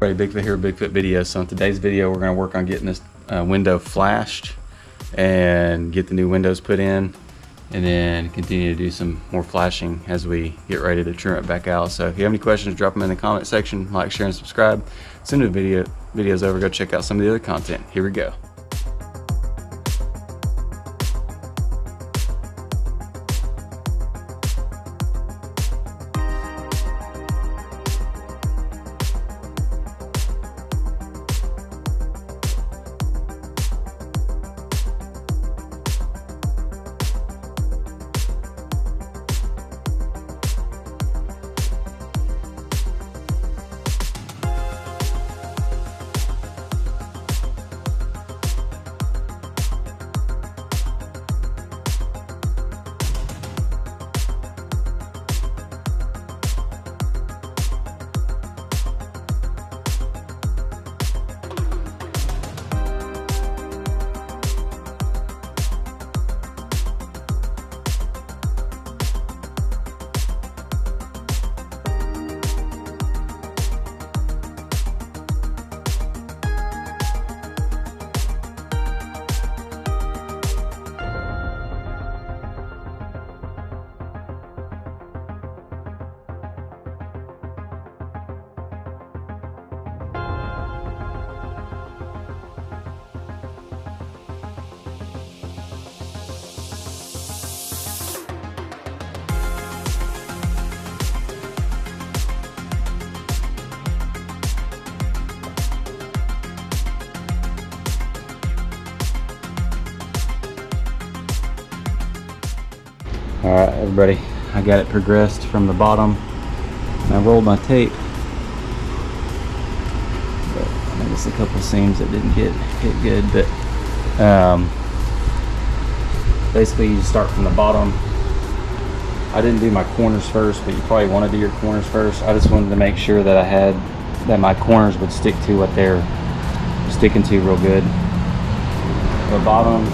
everybody, Bigfoot here, Bigfoot Video. So in today's video, we're going to work on getting this window flashed and get the new windows put in, and then continue to do some more flashing as we get ready to trim it back out. So if you have any questions, drop them in the comment section. Like, share, and subscribe. As soon as the video's over, go check out some of the other content. Here we go. All right, everybody, I got it progressed from the bottom. I rolled my tape, but I noticed a couple seams that didn't get hit good. But basically, you start from the bottom. I didn't do my corners first, but you probably want to do your corners first. I just wanted to make sure that my corners would stick to what they're sticking to real good. The bottom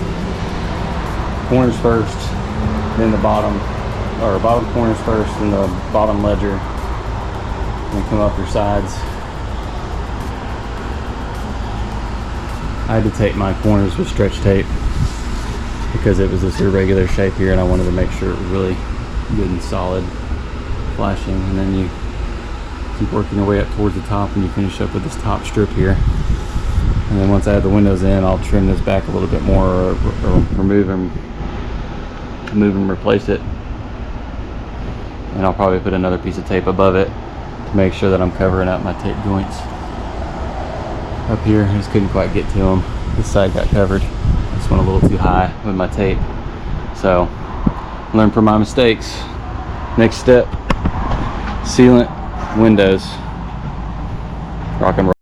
corners first, then the bottom corners first, then the bottom ledger, and come up your sides. I had to tape my corners with stretch tape because it was this irregular shape here, and I wanted to make sure it was really good and solid flashing. And then you keep working your way up towards the top, and you finish up with this top strip here. And then once I have the windows in, I'll trim this back a little bit more, or remove and replace it, and I'll probably put another piece of tape above it to make sure that I'm covering up my tape joints. Up here, I just couldn't quite get to them. This side got covered. This one a little too high with my tape. So, learn from my mistakes. Next step, sealant windows. Rock and roll.